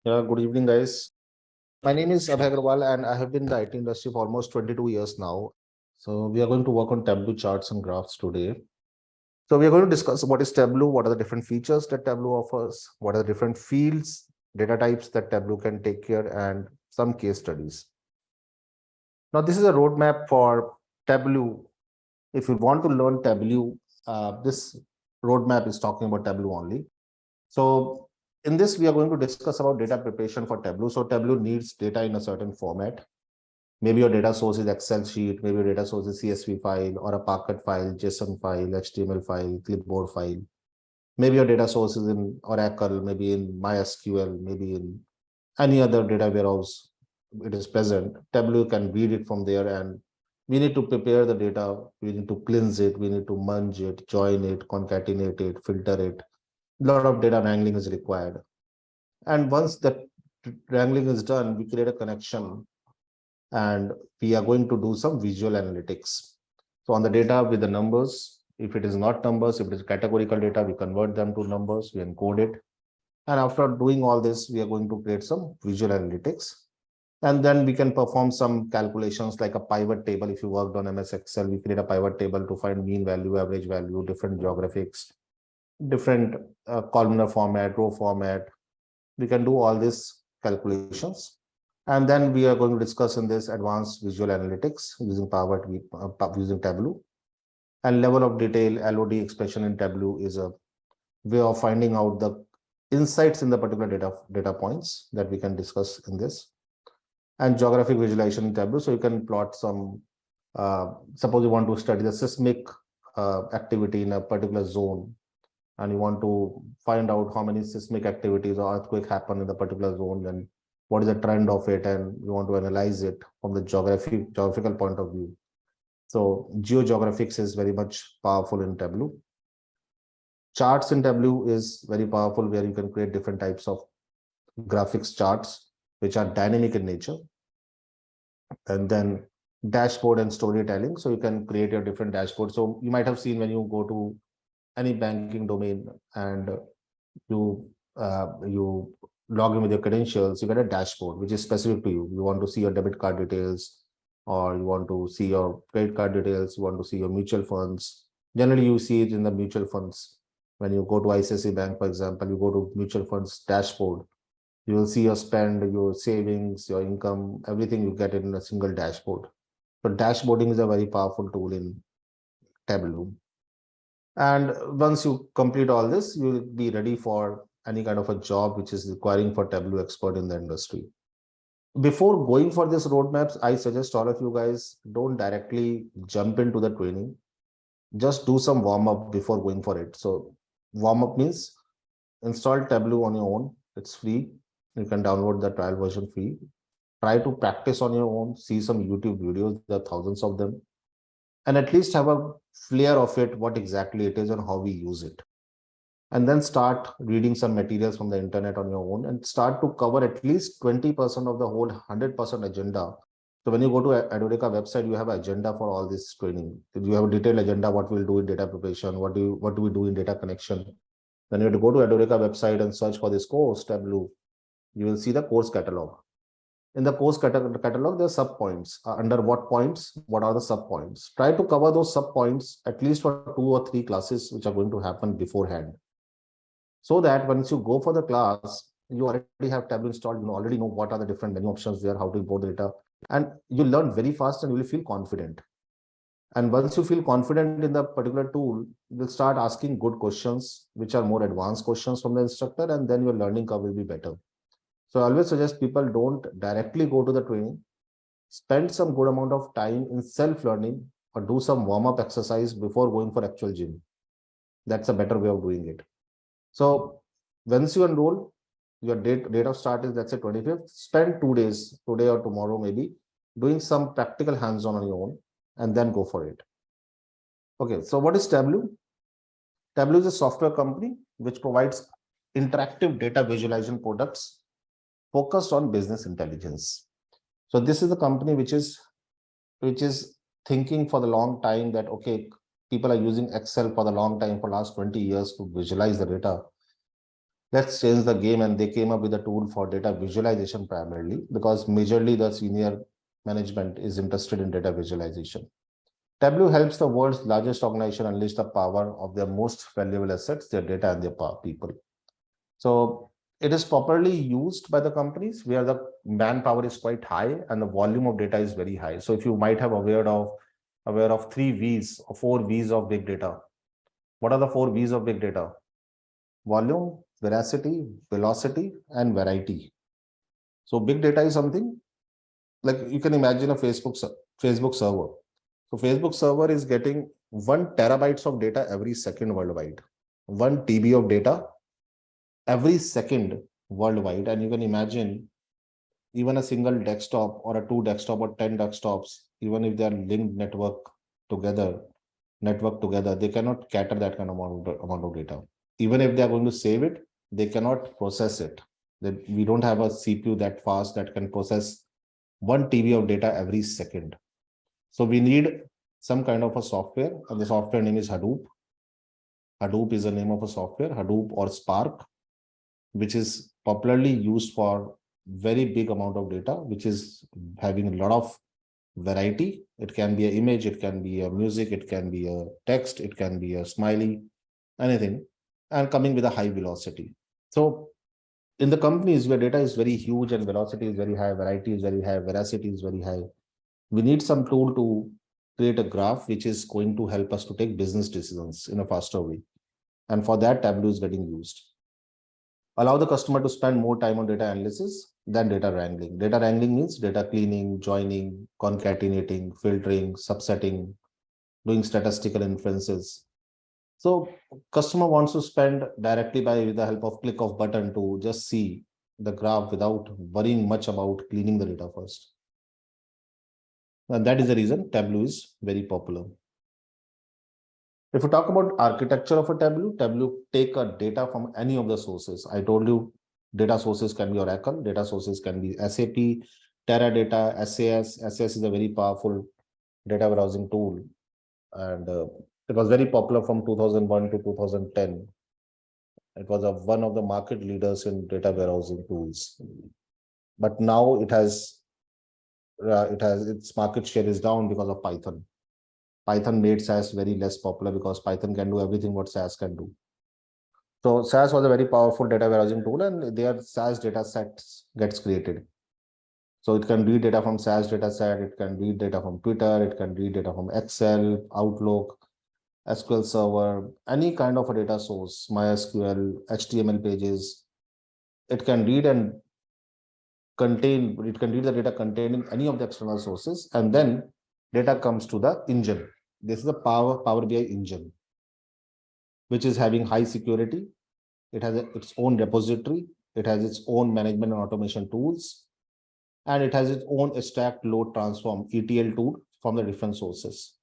Yeah, good evening, guys. My name is Abhay Agarwal, and I have been in the IT industry for almost 22 years now. So, we are going to work on Tableau charts and graphs today. So, we are going to discuss what is Tableau, what are the different features that Tableau offers, what are the different fields, data types that Tableau can take care, and some case studies. Now, this is a roadmap for Tableau. If you want to learn Tableau, this roadmap is talking about Tableau only. So in this, we are going to discuss about data preparation for Tableau. So Tableau needs data in a certain format. Maybe your data source is Excel sheet, maybe your data source is CSV file or a Parquet file, JSON file, HTML file, clipboard file. Maybe your data source is in Oracle, maybe in MySQL, maybe in any other data warehouse it is present. Tableau can read it from there, and we need to prepare the data. We need to cleanse it. We need to merge it, join it, concatenate it, filter it. A lot of data wrangling is required. And once that wrangling is done, we create a connection and we are going to do some visual analytics. So on the data with the numbers, if it is not numbers, if it is categorical data, we convert them to numbers, we encode it. And after doing all this, we are going to create some visual analytics. And then we can perform some calculations like a pivot table. If you worked on MS Excel, we create a pivot table to find mean value, average value, different geographics, different columnar format, row format. We can do all these calculations. And then we are going to discuss in this advanced visual analytics using using Tableau. And level of detail, LOD expression in Tableau is a way of finding out the insights in the particular data points that we can discuss in this. And geographic visualization in Tableau. So you can plot some, suppose you want to study the seismic activity in a particular zone, and you want to find out how many seismic activities or earthquake happen in the particular zone and what is the trend of it, and you want to analyze it from the geographical point of view. So geographics is very much powerful in Tableau. Charts in Tableau is very powerful, where you can create different types of graphics charts, which are dynamic in nature. And then dashboard and storytelling. So you can create your different dashboards. So you might have seen when you go to any banking domain and you log in with your credentials, you get a dashboard which is specific to you. You want to see your debit card details, or you want to see your credit card details, you want to see your mutual funds. Generally, you see it in the mutual funds. When you go to ICICI Bank, for example, you go to mutual funds dashboard, you will see your spend, your savings, your income, everything you get in a single dashboard. So dashboarding is a very powerful tool in Tableau. And once you complete all this, you will be ready for any kind of a job which is requiring for Tableau expert in the industry. Before going for this roadmaps, I suggest all of you guys don't directly jump into the training. Just do some warm up before going for it. So warm up means install Tableau on your own. It's free. You can download the trial version free. Try to practice on your own. See some YouTube videos. There are thousands of them. And at least have a flair of it, what exactly it is and how we use it. And then start reading some materials from the internet on your own and start to cover at least 20% of the whole 100% agenda. So when you go to Edureka website, you have an agenda for all this training. You have a detailed agenda, what we'll do in data preparation, what do we do in data connection. Then you have to go to Edureka website and search for this course, Tableau. You will see the course catalog. In the course catalog, there are sub points. Under what points? What are the sub points? Try to cover those sub points at least for 2 or 3 classes which are going to happen beforehand. So that once you go for the class, you already have Tableau installed, you already know what are the different menu options there, how to import the data, and you learn very fast and you will feel confident. And once you feel confident in the particular tool, you will start asking good questions, which are more advanced questions from the instructor, and then your learning curve will be better. So I always suggest people don't directly go to the training. Spend some good amount of time in self-learning or do some warm-up exercise before going for actual gym. That's a better way of doing it. So once you enroll, your date of start is, let's say, 25th. Spend 2 days, today or tomorrow maybe, doing some practical hands-on on your own, and then go for it. Okay, so what is Tableau? Tableau is a software company which provides interactive data visualization products focused on business intelligence. So this is a company which is thinking for the long time that, okay, people are using Excel for the long time, for last 20 years to visualize the data. let's change the game, and they came up with a tool for data visualization primarily, because majorly the senior management is interested in data visualization. Tableau helps the world's largest organization unleash the power of their most valuable assets, their data and their people. So it is properly used by the companies where the manpower is quite high and the volume of data is very high. So if you might have aware of 3 V's or 4 V's of big data. What are the 4 V's of big data? Volume, veracity, velocity, and variety. So big data is something like you can imagine a Facebook server. So Facebook server is getting 1 terabytes of data every second worldwide, 1 TB of data every second worldwide. And you can imagine even a single desktop or a 2 desktop or 10 desktops, even if they are linked together, they cannot cater that kind of amount of data. Even if they are going to save it, they cannot process it. We don't have a CPU that fast that can process 1 TB of data every second. So we need some kind of a software, and the software name is Hadoop. Hadoop is the name of a software, Hadoop or Spark, which is popularly used for very big amount of data, which is having a lot of variety. It can be an image, it can be a music, it can be a text, it can be a smiley, anything, and coming with a high velocity. So in the companies where data is very huge and velocity is very high, variety is very high, veracity is very high, we need some tool to create a graph which is going to help us to take business decisions in a faster way. And for that, Tableau is getting used. Allow the customer to spend more time on data analysis than data wrangling. Data wrangling means data cleaning, joining, concatenating, filtering, subsetting, doing statistical inferences. So customer wants to spend directly by the help of click of button to just see the graph without worrying much about cleaning the data first. And that is the reason Tableau is very popular. If we talk about architecture of a Tableau take a data from any of the sources. I told you data sources can be Oracle, data sources can be SAP, Teradata, SAS. SAS is a very powerful data warehousing tool. And it was very popular from 2001 to 2010. It was one of the market leaders in data warehousing tools. But now its market share is down because of Python. Python made SAS very less popular because Python can do everything what SAS can do. So SAS was a very powerful data warehousing tool, and their SAS data sets gets created. So it can read data from SAS data set, it can read data from Twitter, it can read data from Excel, Outlook, SQL Server, any kind of a data source, MySQL, HTML pages. It can read the data contained in any of the external sources, and then data comes to the engine. This is the Power BI engine, which is having high security. It has its own repository. It has its own management and automation tools. And it has its own extract, load, transform, ETL tool from the different sources.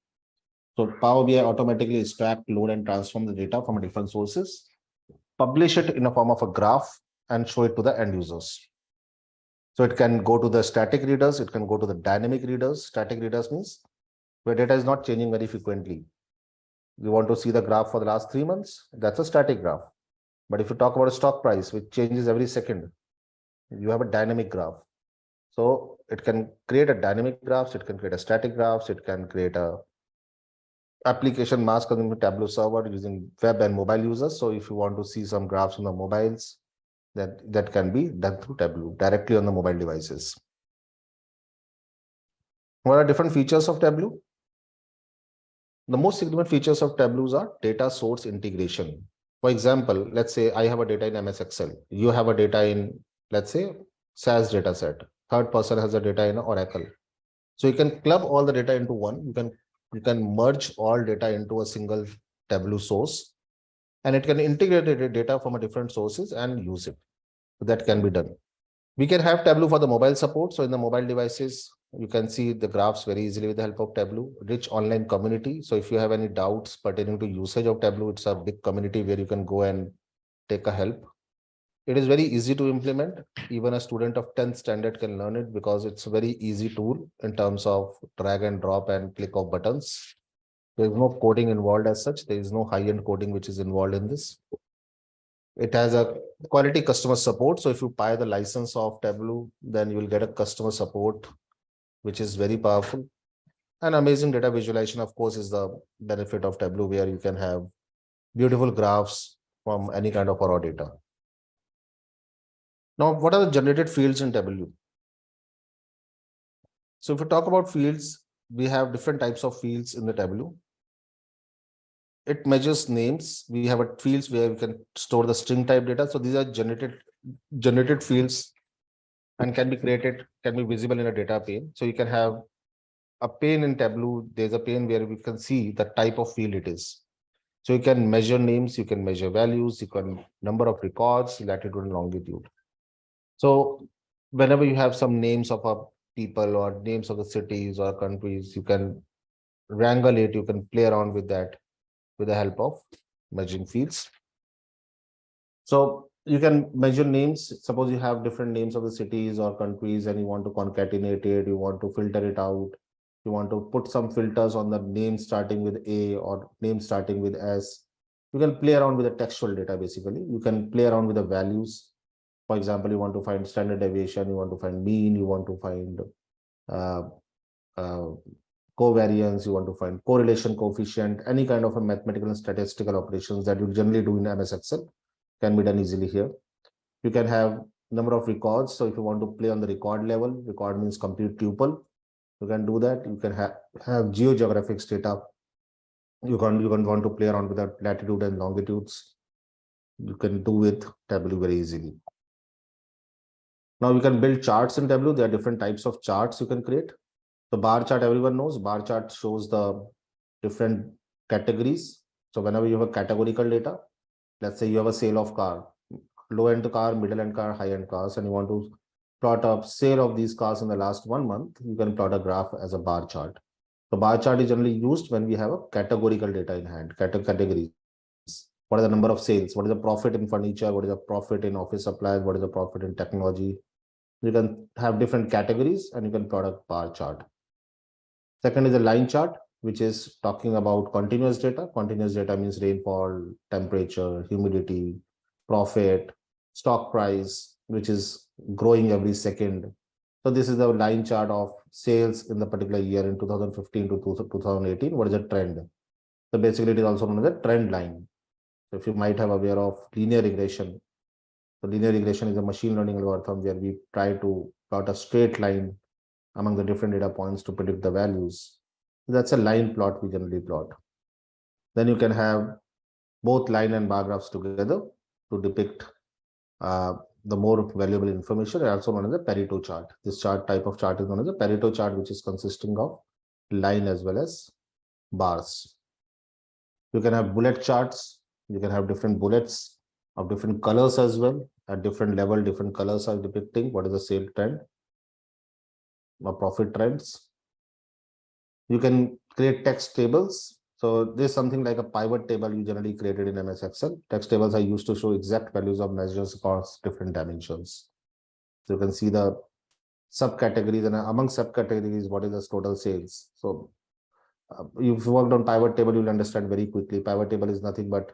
So Power BI automatically extract, load, and transform the data from different sources, publish it in a form of a graph, and show it to the end users. So it can go to the static readers. It can go to the dynamic readers. Static readers means where data is not changing very frequently. You want to see the graph for the last 3 months, that's a static graph. But if you talk about a stock price, which changes every second, you have a dynamic graph. So it can create a dynamic graphs, it can create a static graphs, it can create a application mask on the Tableau server using web and mobile users. So if you want to see some graphs on the mobiles, that can be done through Tableau directly on the mobile devices. What are different features of Tableau? The most significant features of Tableau are data source integration. For example, let's say I have a data in MS Excel. You have a data in, let's say, SAS data set. Third person has a data in Oracle. So you can club all the data into one. You can merge all data into a single Tableau source, and it can integrate the data from a different sources and use it. So that can be done. We can have Tableau for the mobile support. So in the mobile devices, you can see the graphs very easily with the help of Tableau. Rich online community. So if you have any doubts pertaining to usage of Tableau, it's a big community where you can go and take a help. It is very easy to implement. Even a student of 10th standard can learn it because it's a very easy tool in terms of drag and drop and click of buttons. There is no coding involved as such. There is no high-end coding which is involved in this. It has a quality customer support. So if you buy the license of Tableau, then you will get a customer support, which is very powerful. And amazing data visualization, of course, is the benefit of Tableau, where you can have beautiful graphs from any kind of raw data. Now, what are the generated fields in Tableau? So if we talk about fields, we have different types of fields in the Tableau. It measures names. We have a fields where we can store the string type data. So these are generated fields and can be created, can be visible in a data pane. So you can have a pane in Tableau. There's a pane where we can see the type of field it is. So you can measure names, you can measure values, you can number of records, latitude and longitude. So whenever you have some names of a people or names of the cities or countries, you can wrangle it, you can play around with that with the help of measuring fields. So you can measure names. Suppose you have different names of the cities or countries and you want to concatenate it, you want to filter it out, you want to put some filters on the name starting with A or name starting with S. You can play around with the textual data. Basically, you can play around with the values. For example, you want to find standard deviation, you want to find mean, you want to find covariance, you want to find correlation coefficient, any kind of a mathematical and statistical operations that you generally do in MS Excel can be done easily here. You can have number of records. So if you want to play on the record level, record means complete tuple. You can do that. You can have geographics data. You can want to play around with the latitude and longitudes. You can do with Tableau very easily. Now you can build charts in Tableau. There are different types of charts you can create. The bar chart, everyone knows. Bar chart shows the different categories. So whenever you have a categorical data, let's say you have a sale of car, low-end car, middle-end car, high-end cars, and you want to plot a sale of these cars in the last 1 month, you can plot a graph as a bar chart. The bar chart is generally used when we have a categorical data in hand, categories. What is the number of sales? What is the profit in furniture? What is the profit in office supplies? What is the profit in technology? You can have different categories and you can plot a bar chart. Second is a line chart, which is talking about continuous data. Continuous data means rainfall, temperature, humidity, profit, stock price, which is growing every second. So this is the line chart of sales in the particular year in 2015 to 2018. What is the trend? So basically it is also known as a trend line. So if you might have aware of linear regression. So linear regression is a machine learning algorithm where we try to plot a straight line among the different data points to predict the values. That's a line plot we generally plot. Then you can have both line and bar graphs together to depict the more valuable information, and also known as a Pareto chart. This chart type of chart is known as a Pareto chart, which is consisting of line as well as bars. You can have bullet charts. You can have different bullets of different colors as well. At different level, different colors are depicting what is the sale trend or profit trends. You can create text tables. So there's something like a pivot table you generally created in MS Excel. Text tables are used to show exact values of measures across different dimensions. So you can see the subcategories, and among subcategories, what is the total sales. So if you worked on pivot table, you'll understand very quickly. Pivot table is nothing but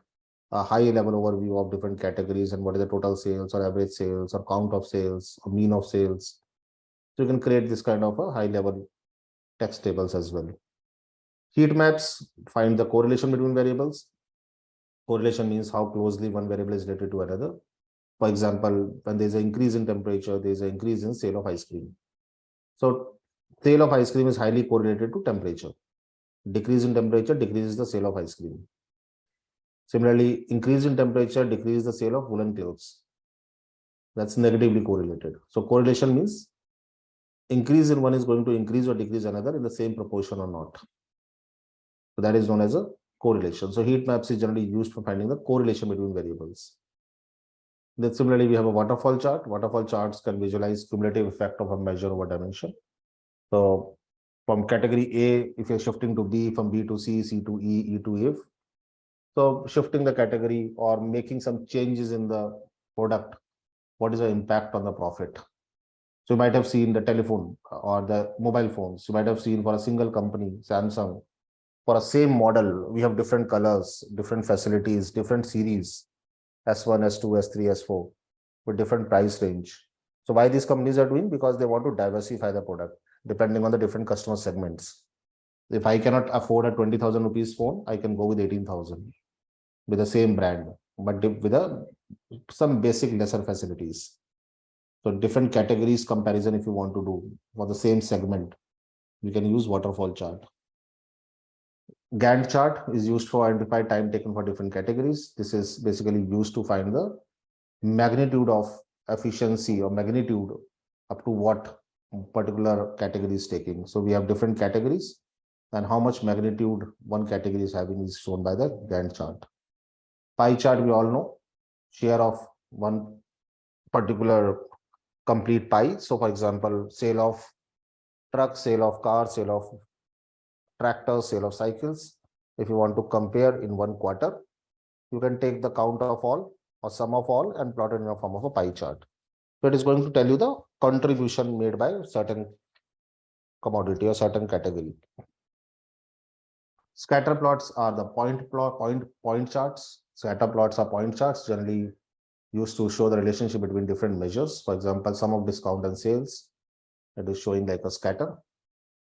a high level overview of different categories and what is the total sales or average sales or count of sales or mean of sales. So you can create this kind of a high level text tables as well. Heat maps find the correlation between variables. Correlation means how closely one variable is related to another. For example, when there's an increase in temperature, there's an increase in sale of ice cream. So sale of ice cream is highly correlated to temperature. Decrease in temperature decreases the sale of ice cream. Similarly, increase in temperature decreases the sale of woolen clothes. That's negatively correlated. So correlation means increase in one is going to increase or decrease another in the same proportion or not. So that is known as a correlation. So heat maps is generally used for finding the correlation between variables. Then similarly, we have a waterfall chart. Waterfall charts can visualize cumulative effect of a measure over dimension. So from category A, if you're shifting to B, from B to C, C to E, E to F. So shifting the category or making some changes in the product, what is the impact on the profit? So you might have seen the telephone or the mobile phones. You might have seen for a single company, Samsung, for a same model, we have different colors, different facilities, different series. S1, S2, S3, S4 with different price range. So why these companies are doing? Because they want to diversify the product depending on the different customer segments. If I cannot afford a 20,000 rupees phone, I can go with 18,000 with the same brand, but with some basic lesser facilities. So different categories comparison, if you want to do for the same segment, you can use waterfall chart. Gantt chart is used for identify time taken for different categories. This is basically used to find the magnitude of efficiency or magnitude up to what particular category is taking. So we have different categories, and how much magnitude one category is having is shown by the Gantt chart. Pie chart, we all know, share of one particular complete pie. So for example, sale of trucks, sale of cars, sale of tractors, sale of cycles. If you want to compare in one quarter, you can take the count of all or sum of all and plot it in the form of a pie chart. So it is going to tell you the contribution made by certain commodity or certain category. Scatter plots are the point charts. Scatter plots are point charts generally used to show the relationship between different measures. For example, sum of discount and sales, it is showing like a scatter.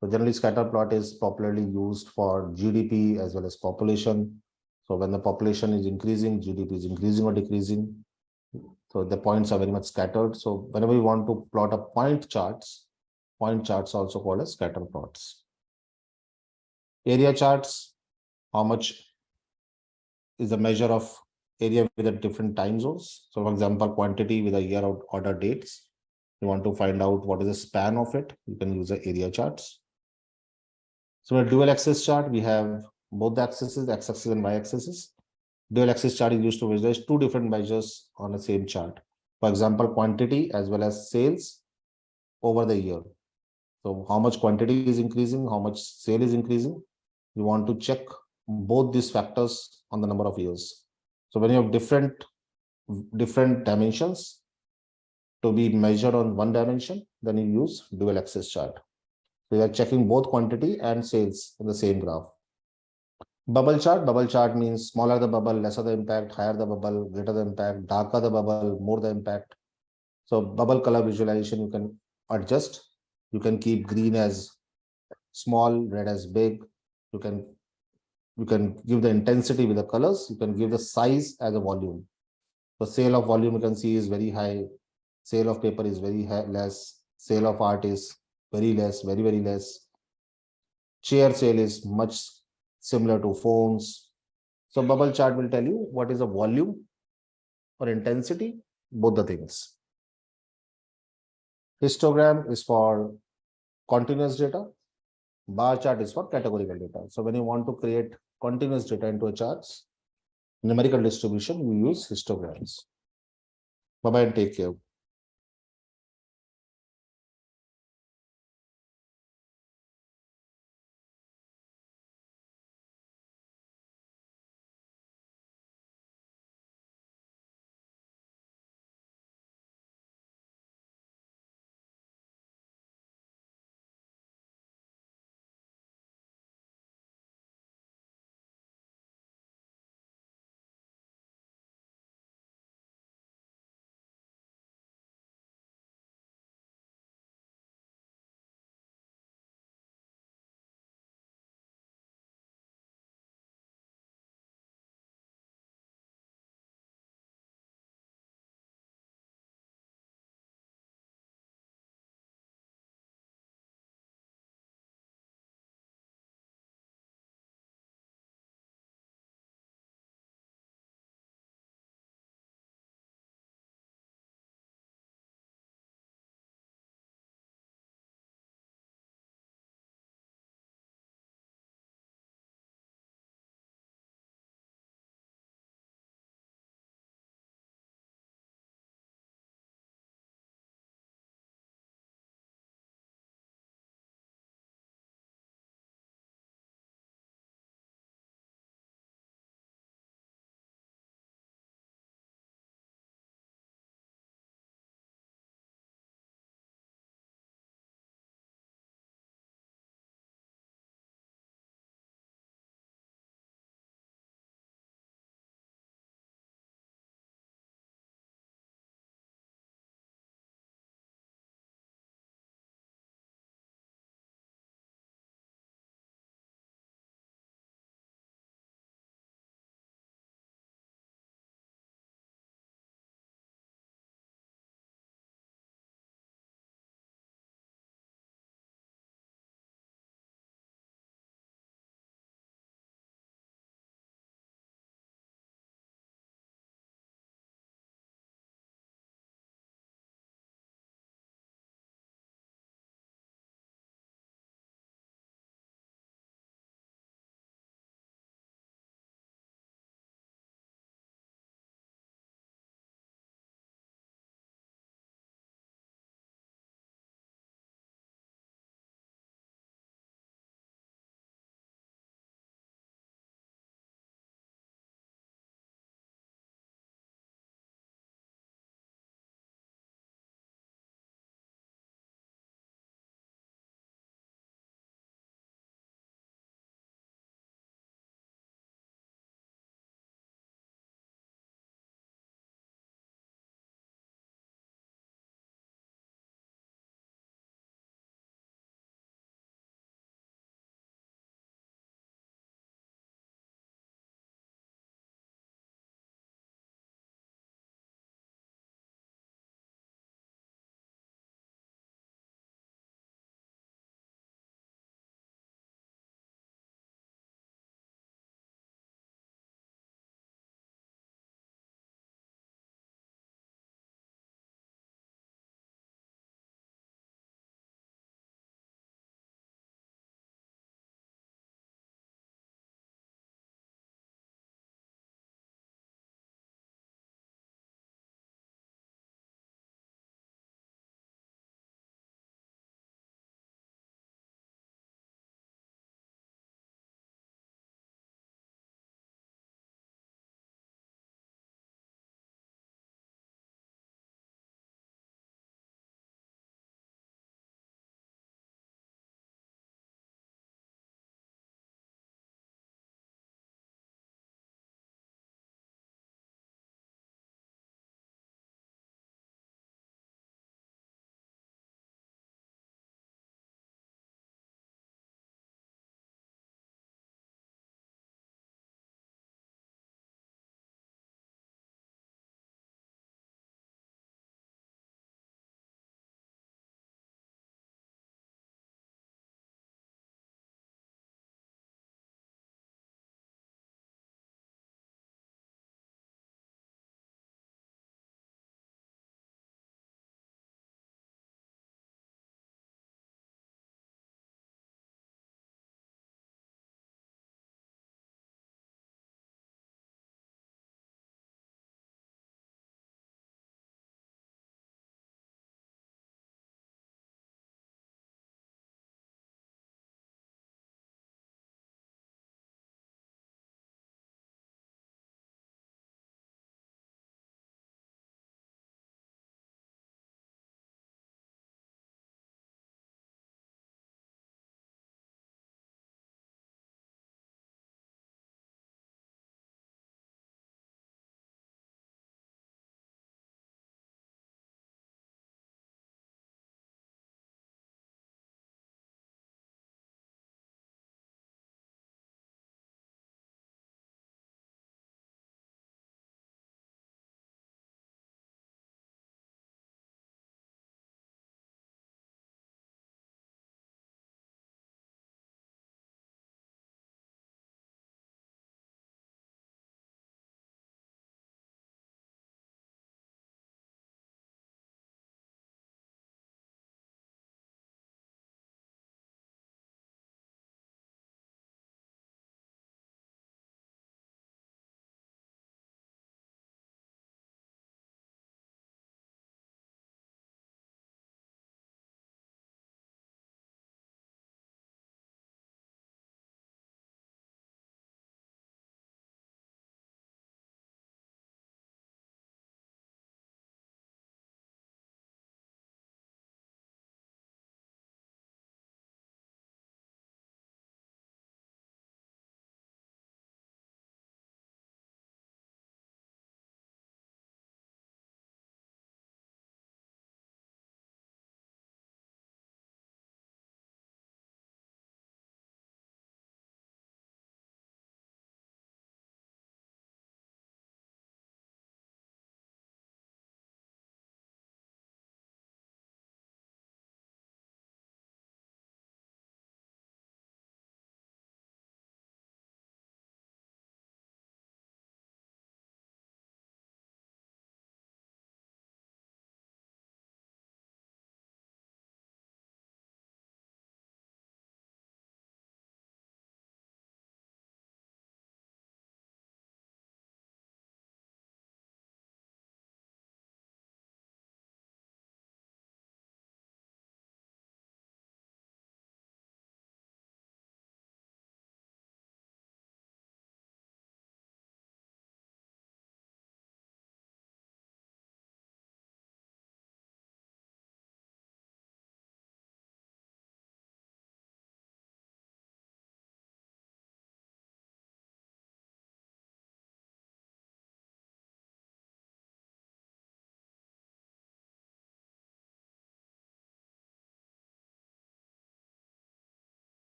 So generally scatter plot is popularly used for GDP as well as population. So when the population is increasing, GDP is increasing or decreasing. So the points are very much scattered. So whenever you want to plot a point charts are also called as scatter plots. Area charts, how much is the measure of area with the different time zones. So for example, quantity with a year out order dates. You want to find out what is the span of it, you can use the area charts. So a dual axis chart, we have both the axes, x-axis and y-axis. Dual axis chart is used to visualize two different measures on the same chart. For example, quantity as well as sales over the year. So how much quantity is increasing, how much sale is increasing. You want to check both these factors on the number of years. So when you have different dimensions to be measured on one dimension, then you use dual axis chart. So you are checking both quantity and sales in the same graph. Bubble chart means smaller the bubble, lesser the impact, higher the bubble, greater the impact, darker the bubble, more the impact. So bubble color visualization, you can adjust. You can keep green as small, red as big. You can give the intensity with the colors. You can give the size as a volume. So sale of volume you can see is very high. Sale of paper is very less. Sale of art is very less, very, very less. Chair sale is much similar to phones. So bubble chart will tell you what is the volume or intensity, both the things. Histogram is for continuous data. Bar chart is for categorical data. So when you want to create continuous data into a charts, numerical distribution, we use histograms. Bye-bye and take care.